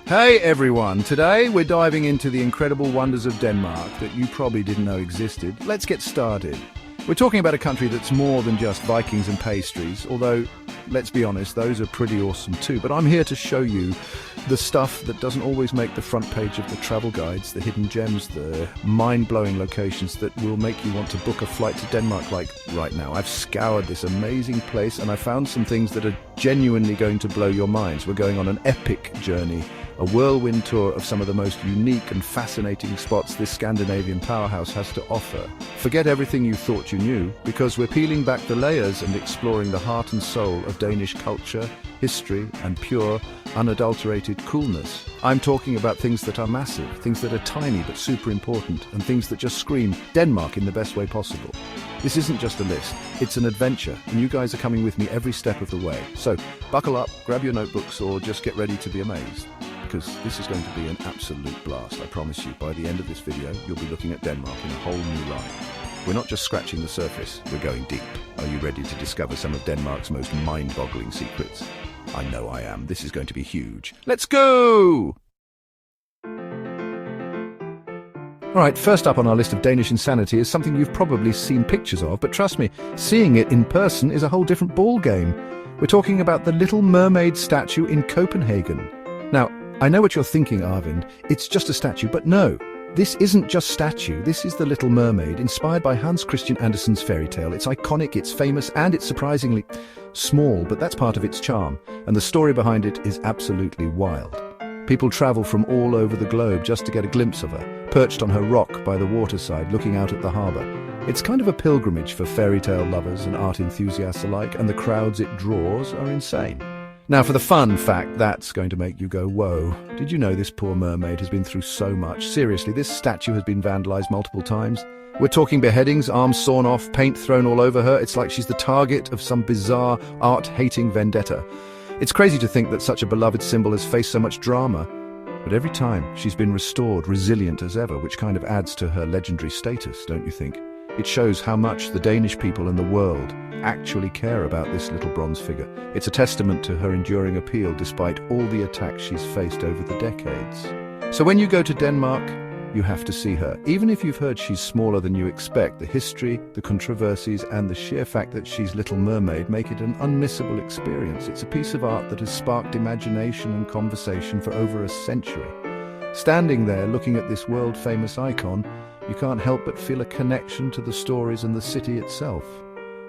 Hey everyone, today we're diving into the incredible wonders of Denmark that you probably didn't know existed. Let's get started. We're talking about a country that's more than just Vikings and pastries, although, let's be honest, those are pretty awesome too. But I'm here to show you the stuff that doesn't always make the front page of the travel guides, the hidden gems, the mind-blowing locations that will make you want to book a flight to Denmark like right now. I've scoured this amazing place and I found some things that are genuinely going to blow your minds. We're going on an epic journey, a whirlwind tour of some of the most unique and fascinating spots this Scandinavian powerhouse has to offer. Forget everything you thought you knew, because we're peeling back the layers and exploring the heart and soul of Danish culture, history, and pure, unadulterated coolness. I'm talking about things that are massive, things that are tiny but super important, and things that just scream Denmark in the best way possible. This isn't just a list, it's an adventure, and you guys are coming with me every step of the way. So buckle up, grab your notebooks, or just get ready to be amazed, because this is going to be an absolute blast. I promise you, by the end of this video, you'll be looking at Denmark in a whole new light. We're not just scratching the surface, we're going deep. Are you ready to discover some of Denmark's most mind-boggling secrets? I know I am. This is going to be huge. Let's go! Alright, first up on our list of Danish insanity is something you've probably seen pictures of, but trust me, seeing it in person is a whole different ballgame. We're talking about the Little Mermaid statue in Copenhagen. Now, I know what you're thinking, Arvind. It's just a statue, but no. This isn't just statue, this is the Little Mermaid, inspired by Hans Christian Andersen's fairy tale. It's iconic, it's famous, and it's surprisingly small, but that's part of its charm, and the story behind it is absolutely wild. People travel from all over the globe just to get a glimpse of her, perched on her rock by the waterside, looking out at the harbour. It's kind of a pilgrimage for fairy tale lovers and art enthusiasts alike, and the crowds it draws are insane. Now for the fun fact that's going to make you go, whoa, did you know this poor mermaid has been through so much? Seriously, this statue has been vandalized multiple times. We're talking beheadings, arms sawn off, paint thrown all over her. It's like she's the target of some bizarre art-hating vendetta. It's crazy to think that such a beloved symbol has faced so much drama. But every time she's been restored, resilient as ever, which kind of adds to her legendary status, don't you think? It shows how much the Danish people and the world actually care about this little bronze figure. It's a testament to her enduring appeal despite all the attacks she's faced over the decades. So when you go to Denmark, you have to see her. Even if you've heard she's smaller than you expect, the history, the controversies, and the sheer fact that she's Little Mermaid make it an unmissable experience. It's a piece of art that has sparked imagination and conversation for over a century. Standing there, looking at this world-famous icon, you can't help but feel a connection to the stories and the city itself.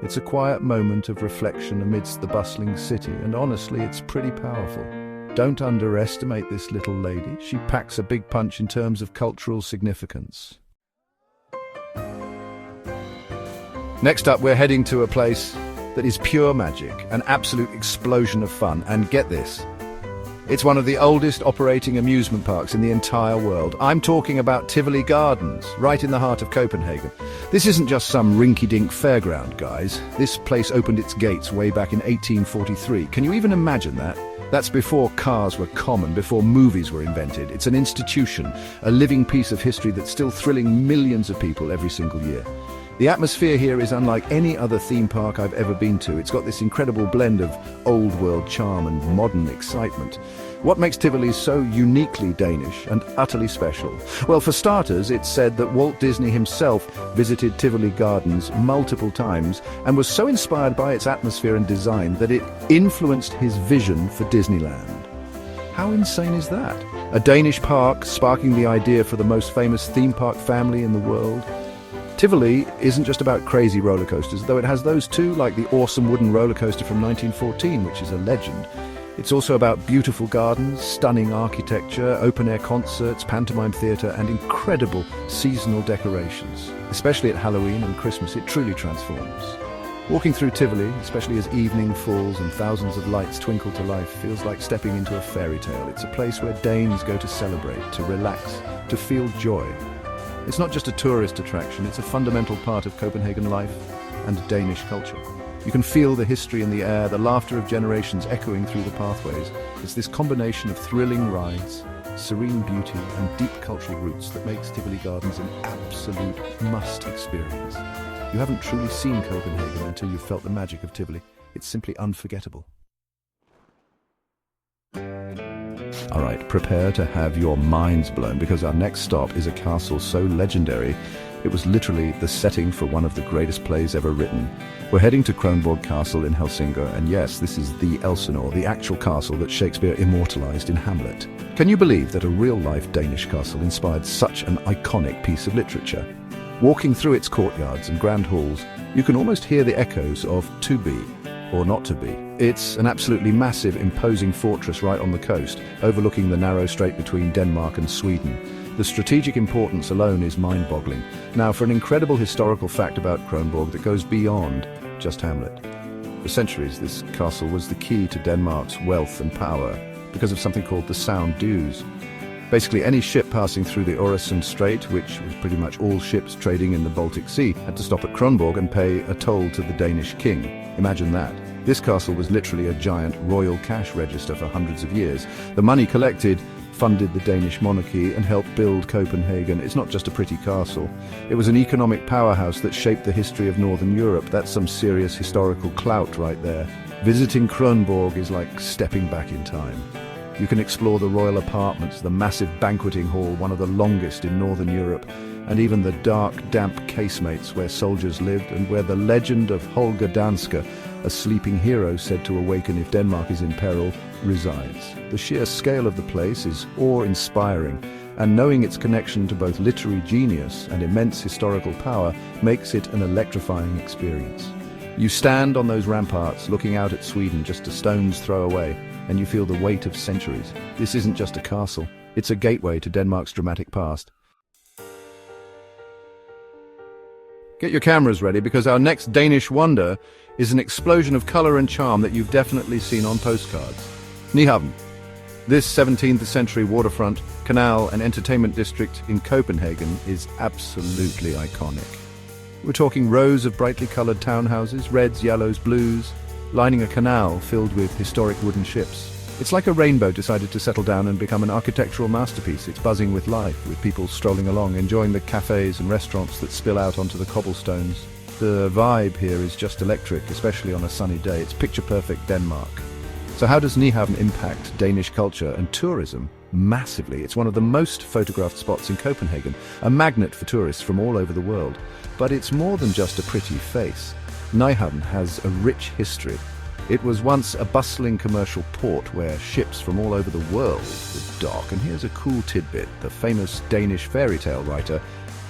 It's a quiet moment of reflection amidst the bustling city, and honestly, it's pretty powerful. Don't underestimate this little lady. She packs a big punch in terms of cultural significance. Next up, we're heading to a place that is pure magic, an absolute explosion of fun, and get this. It's one of the oldest operating amusement parks in the entire world. I'm talking about Tivoli Gardens, right in the heart of Copenhagen. This isn't just some rinky-dink fairground, guys. This place opened its gates way back in 1843. Can you even imagine that? That's before cars were common, before movies were invented. It's an institution, a living piece of history that's still thrilling millions of people every single year. The atmosphere here is unlike any other theme park I've ever been to. It's got this incredible blend of old-world charm and modern excitement. What makes Tivoli so uniquely Danish and utterly special? Well, for starters, it's said that Walt Disney himself visited Tivoli Gardens multiple times and was so inspired by its atmosphere and design that it influenced his vision for Disneyland. How insane is that? A Danish park sparking the idea for the most famous theme park family in the world? Tivoli isn't just about crazy roller coasters, though it has those too, like the awesome wooden roller coaster from 1914, which is a legend. It's also about beautiful gardens, stunning architecture, open-air concerts, pantomime theatre, and incredible seasonal decorations. Especially at Halloween and Christmas, it truly transforms. Walking through Tivoli, especially as evening falls and thousands of lights twinkle to life, feels like stepping into a fairy tale. It's a place where Danes go to celebrate, to relax, to feel joy. It's not just a tourist attraction, it's a fundamental part of Copenhagen life and Danish culture. You can feel the history in the air, the laughter of generations echoing through the pathways. It's this combination of thrilling rides, serene beauty, and deep cultural roots that makes Tivoli Gardens an absolute must experience. You haven't truly seen Copenhagen until you've felt the magic of Tivoli. It's simply unforgettable. All right, prepare to have your minds blown, because our next stop is a castle so legendary it was literally the setting for one of the greatest plays ever written. We're heading to Kronborg Castle in Helsingør, and yes, this is the Elsinore, the actual castle that Shakespeare immortalized in Hamlet. Can you believe that a real-life Danish castle inspired such an iconic piece of literature? Walking through its courtyards and grand halls, you can almost hear the echoes of To Be or Not to Be. It's an absolutely massive, imposing fortress right on the coast, overlooking the narrow strait between Denmark and Sweden. The strategic importance alone is mind-boggling. Now, for an incredible historical fact about Kronborg that goes beyond just Hamlet. For centuries, this castle was the key to Denmark's wealth and power because of something called the Sound Dues. Basically, any ship passing through the Øresund Strait, which was pretty much all ships trading in the Baltic Sea, had to stop at Kronborg and pay a toll to the Danish king. Imagine that. This castle was literally a giant royal cash register for hundreds of years. The money collected funded the Danish monarchy and helped build Copenhagen. It's not just a pretty castle. It was an economic powerhouse that shaped the history of Northern Europe. That's some serious historical clout right there. Visiting Kronborg is like stepping back in time. You can explore the royal apartments, the massive banqueting hall, one of the longest in Northern Europe, and even the dark, damp casemates where soldiers lived and where the legend of Holger Danske, a sleeping hero said to awaken if Denmark is in peril, resides. The sheer scale of the place is awe-inspiring, and knowing its connection to both literary genius and immense historical power makes it an electrifying experience. You stand on those ramparts looking out at Sweden just a stone's throw away, and you feel the weight of centuries. This isn't just a castle, it's a gateway to Denmark's dramatic past. Get your cameras ready, because our next Danish wonder is an explosion of color and charm that you've definitely seen on postcards. Nyhavn. This 17th century waterfront, canal and entertainment district in Copenhagen is absolutely iconic. We're talking rows of brightly colored townhouses, reds, yellows, blues, lining a canal filled with historic wooden ships. It's like a rainbow decided to settle down and become an architectural masterpiece. It's buzzing with life, with people strolling along, enjoying the cafes and restaurants that spill out onto the cobblestones. The vibe here is just electric, especially on a sunny day. It's picture-perfect Denmark. So how does Nyhavn impact Danish culture and tourism? Massively. It's one of the most photographed spots in Copenhagen, a magnet for tourists from all over the world. But it's more than just a pretty face. Nyhavn has a rich history. It was once a bustling commercial port where ships from all over the world would dock. And here's a cool tidbit. The famous Danish fairy tale writer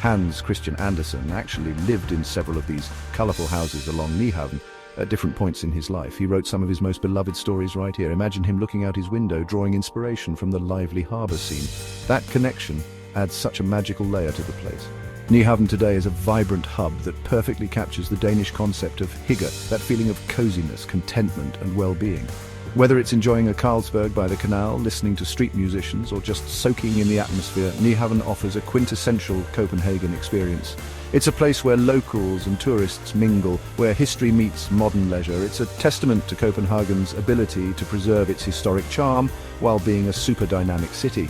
Hans Christian Andersen actually lived in several of these colourful houses along Nyhavn at different points in his life. He wrote some of his most beloved stories right here. Imagine him looking out his window, drawing inspiration from the lively harbour scene. That connection adds such a magical layer to the place. Nyhavn today is a vibrant hub that perfectly captures the Danish concept of hygge, that feeling of coziness, contentment and well-being. Whether it's enjoying a Carlsberg by the canal, listening to street musicians, or just soaking in the atmosphere, Nyhavn offers a quintessential Copenhagen experience. It's a place where locals and tourists mingle, where history meets modern leisure. It's a testament to Copenhagen's ability to preserve its historic charm while being a super dynamic city.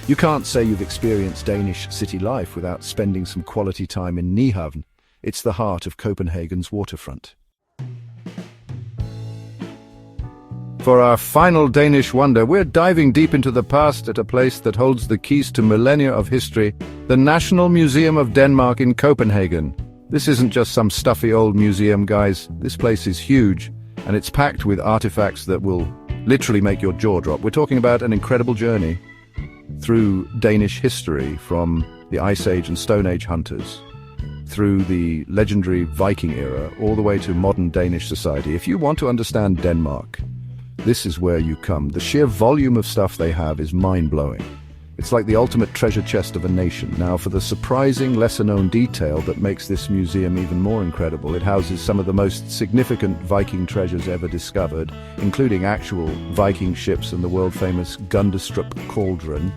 You can't say you've experienced Danish city life without spending some quality time in Nyhavn. It's the heart of Copenhagen's waterfront. For our final Danish wonder, we're diving deep into the past at a place that holds the keys to millennia of history, the National Museum of Denmark in Copenhagen. This isn't just some stuffy old museum, guys. This place is huge, and it's packed with artifacts that will literally make your jaw drop. We're talking about an incredible journey through Danish history, from the Ice Age and Stone Age hunters, through the legendary Viking era, all the way to modern Danish society. If you want to understand Denmark, this is where you come. The sheer volume of stuff they have is mind-blowing. It's like the ultimate treasure chest of a nation. Now, for the surprising, lesser-known detail that makes this museum even more incredible, it houses some of the most significant Viking treasures ever discovered, including actual Viking ships and the world-famous Gundestrup cauldron,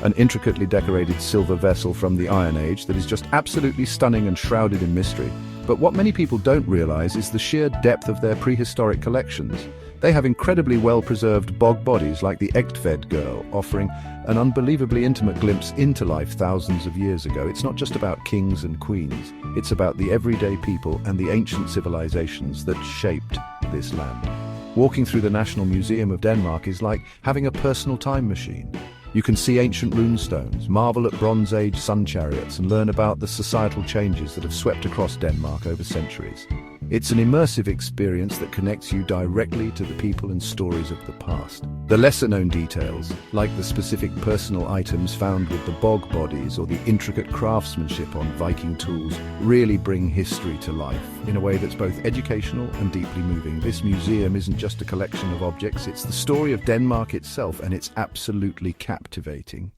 an intricately decorated silver vessel from the Iron Age that is just absolutely stunning and shrouded in mystery. But what many people don't realize is the sheer depth of their prehistoric collections. They have incredibly well-preserved bog bodies like the Egtved girl, offering an unbelievably intimate glimpse into life thousands of years ago. It's not just about kings and queens. It's about the everyday people and the ancient civilizations that shaped this land. Walking through the National Museum of Denmark is like having a personal time machine. You can see ancient runestones, marvel at Bronze Age sun chariots, and learn about the societal changes that have swept across Denmark over centuries. It's an immersive experience that connects you directly to the people and stories of the past. The lesser-known details, like the specific personal items found with the bog bodies or the intricate craftsmanship on Viking tools, really bring history to life in a way that's both educational and deeply moving. This museum isn't just a collection of objects, it's the story of Denmark itself, and it's absolutely captivating.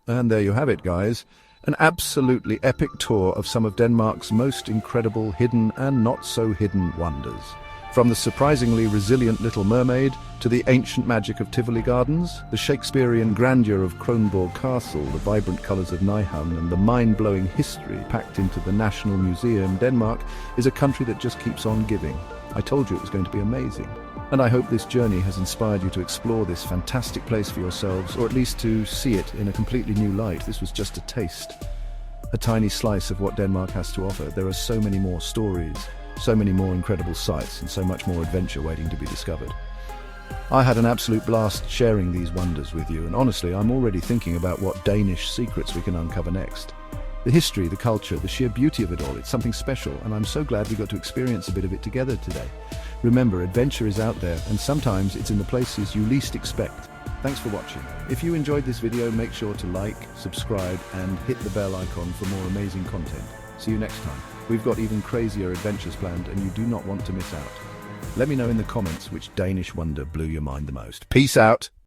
And there you have it, guys. An absolutely epic tour of some of Denmark's most incredible hidden and not-so-hidden wonders. From the surprisingly resilient Little Mermaid to the ancient magic of Tivoli Gardens, the Shakespearean grandeur of Kronborg Castle, the vibrant colours of Nyhavn, and the mind-blowing history packed into the National Museum, Denmark is a country that just keeps on giving. I told you it was going to be amazing. And I hope this journey has inspired you to explore this fantastic place for yourselves, or at least to see it in a completely new light. This was just a taste, a tiny slice of what Denmark has to offer. There are so many more stories, so many more incredible sights, and so much more adventure waiting to be discovered. I had an absolute blast sharing these wonders with you, and honestly, I'm already thinking about what Danish secrets we can uncover next. The history, the culture, the sheer beauty of it all, it's something special, and I'm so glad we got to experience a bit of it together today. Remember, adventure is out there, and sometimes it's in the places you least expect. Thanks for watching. If you enjoyed this video, make sure to like, subscribe, and hit the bell icon for more amazing content. See you next time. We've got even crazier adventures planned, and you do not want to miss out. Let me know in the comments which Danish wonder blew your mind the most. Peace out!